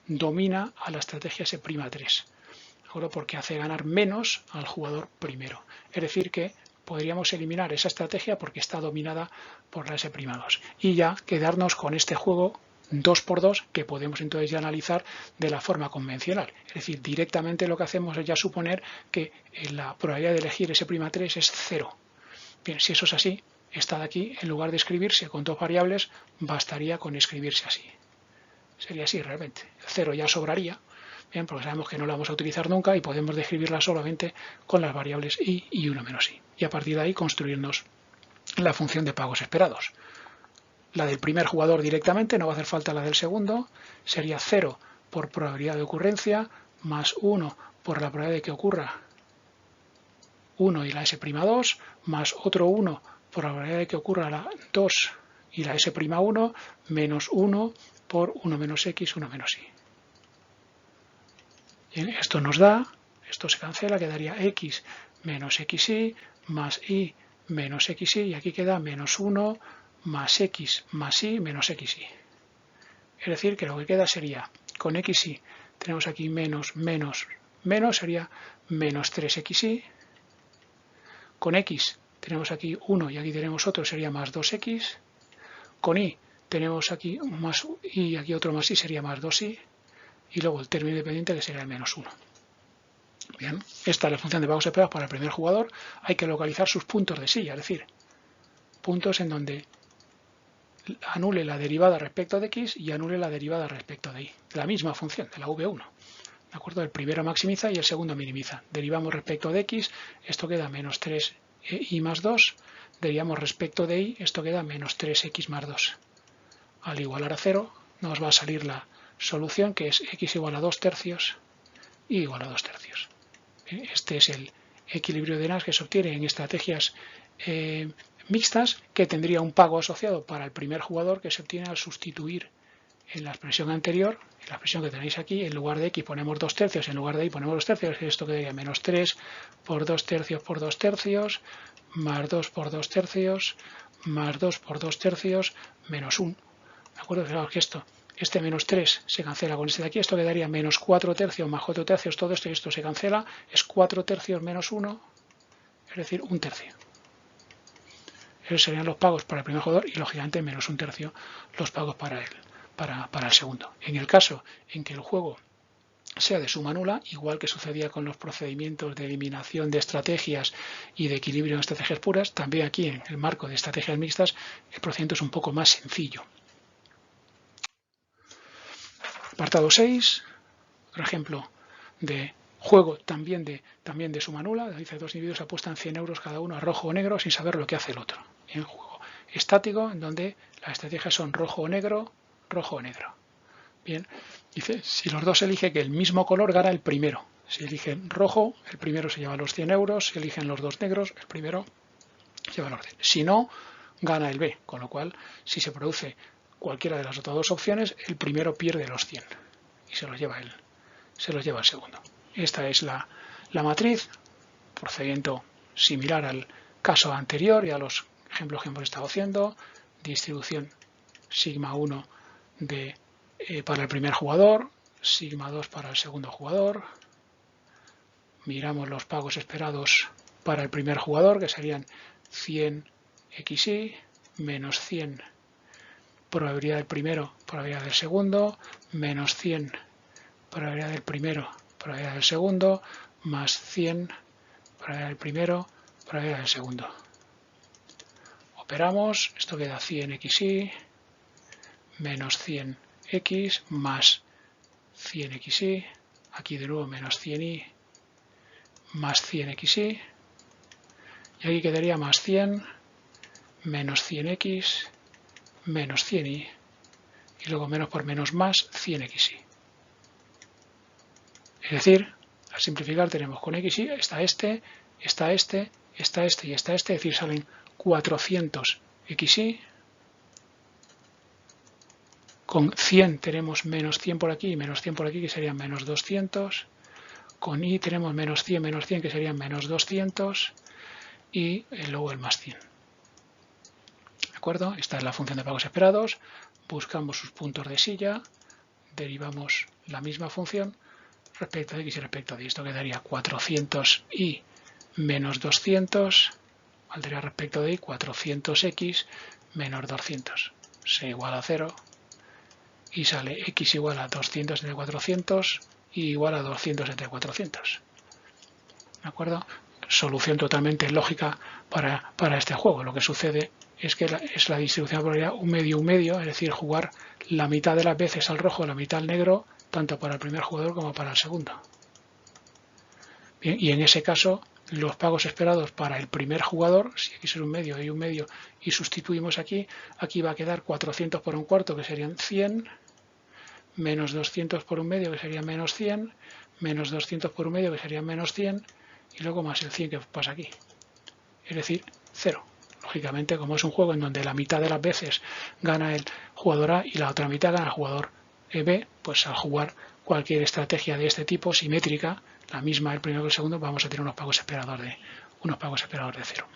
domina a la estrategia S'3, ¿de acuerdo? Porque hace ganar menos al jugador primero. Es decir, que podríamos eliminar esa estrategia porque está dominada por la S'2 y ya quedarnos con este juego 2×2 que podemos entonces ya analizar de la forma convencional. Es decir, directamente lo que hacemos es ya suponer que la probabilidad de elegir S'3 es 0. Bien, si eso es así, esta de aquí, en lugar de escribirse con dos variables, bastaría con escribirse así. Sería así realmente. El 0 ya sobraría, bien, porque sabemos que no la vamos a utilizar nunca y podemos describirla solamente con las variables y 1 menos i. Y a partir de ahí construirnos la función de pagos esperados. La del primer jugador directamente, no va a hacer falta la del segundo, sería 0 por probabilidad de ocurrencia, más 1 por la probabilidad de que ocurra 1 y la S'2, más otro 1 por la probabilidad de que ocurra la 2 y la S'1, menos 1 por 1 menos x, 1 menos y. Bien, esto nos da, esto se cancela, quedaría x menos xy más y menos xy, y aquí queda menos 1 más x más y menos xy. Es decir, que lo que queda sería, con xy tenemos aquí menos, sería menos 3xy. Con x tenemos aquí 1 y aquí tenemos otro, sería más 2x. Con y tenemos aquí un más y aquí otro más y, sería más 2y. Y luego el término independiente, que sería el menos 1. Bien, esta es la función de pagos esperados para el primer jugador. Hay que localizar sus puntos de silla, es decir, puntos en donde anule la derivada respecto de x y anule la derivada respecto de y. La misma función, de la v1. ¿De acuerdo? El primero maximiza y el segundo minimiza. Derivamos respecto de x, esto queda menos 3y más 2. Derivamos respecto de y, esto queda menos 3x más 2. Al igualar a 0, nos va a salir la solución, que es x igual a 2 tercios y igual a 2 tercios. Este es el equilibrio de Nash que se obtiene en estrategias mixtas, que tendría un pago asociado para el primer jugador, que se obtiene al sustituir en la expresión anterior, en la expresión que tenéis aquí, en lugar de x ponemos 2 tercios, en lugar de y ponemos 2 tercios, esto quedaría menos 3 por 2 tercios por 2 tercios, más 2 por 2 tercios, más 2 por 2 tercios, menos 1. ¿De acuerdo? Fijaos que este menos 3 se cancela con este de aquí, esto quedaría menos 4 tercios más 4 tercios, todo esto y esto se cancela, es 4 tercios menos 1, es decir, 1 tercio. Esos serían los pagos para el primer jugador y, lógicamente, menos 1 tercio los pagos para el segundo. En el caso en que el juego sea de suma nula, igual que sucedía con los procedimientos de eliminación de estrategias y de equilibrio en estrategias puras, también aquí en el marco de estrategias mixtas el procedimiento es un poco más sencillo. Apartado 6, por ejemplo, de juego también de suma nula. Dice, dos individuos apuestan 100 euros cada uno a rojo o negro sin saber lo que hace el otro. En juego estático, en donde las estrategias son rojo o negro, rojo o negro. Bien, dice, si los dos eligen que el mismo color, gana el primero. Si eligen rojo, el primero se lleva los 100 euros. Si eligen los dos negros, el primero lleva los 100. Si no, gana el B. Con lo cual, si se produce cualquiera de las otras dos opciones, el primero pierde los 100 y se los lleva el segundo. Esta es la matriz, procedimiento similar al caso anterior y a los ejemplos que hemos estado haciendo. Distribución sigma 1 para el primer jugador, sigma 2 para el segundo jugador. Miramos los pagos esperados para el primer jugador, que serían 100 xy menos 100 probabilidad del primero, probabilidad del segundo, menos 100 probabilidad del primero, probabilidad del segundo, más 100 probabilidad del primero, probabilidad del segundo. Operamos, esto queda 100 xy menos 100 x más 100 xy, aquí de nuevo menos 100y más 100 xy, y aquí quedaría más 100 menos 100x menos 100y, y luego menos por menos más 100xy. Es decir, al simplificar tenemos con xy, está este, está este, está este y está este, es decir, salen 400 xy. Con 100 tenemos menos 100 por aquí y menos 100 por aquí, que serían menos 200. Con y tenemos menos 100, que serían menos 200. Y luego el más 100. ¿De acuerdo? Esta es la función de pagos esperados. Buscamos sus puntos de silla. Derivamos la misma función respecto de x y respecto de y. Esto quedaría 400y menos 200. Valdría respecto de y 400x menos 200. Se iguala a 0. Y sale x igual a 200 entre 400 y igual a 200 entre 400. ¿De acuerdo? Solución totalmente lógica para este juego. Lo que sucede es que es la distribución de probabilidad un medio, es decir, jugar la mitad de las veces al rojo, la mitad al negro, tanto para el primer jugador como para el segundo. Bien, y en ese caso, los pagos esperados para el primer jugador, si aquí es un medio y un medio, y sustituimos aquí va a quedar 400 por un cuarto, que serían 100, menos 200 por un medio, que sería menos 100, menos 200 por un medio, que sería menos 100, y luego más el 100 que pasa aquí. Es decir, 0. Lógicamente, como es un juego en donde la mitad de las veces gana el jugador A y la otra mitad gana el jugador B, pues al jugar cualquier estrategia de este tipo, simétrica, la misma el primero que el segundo, vamos a tener unos pagos esperados de 0.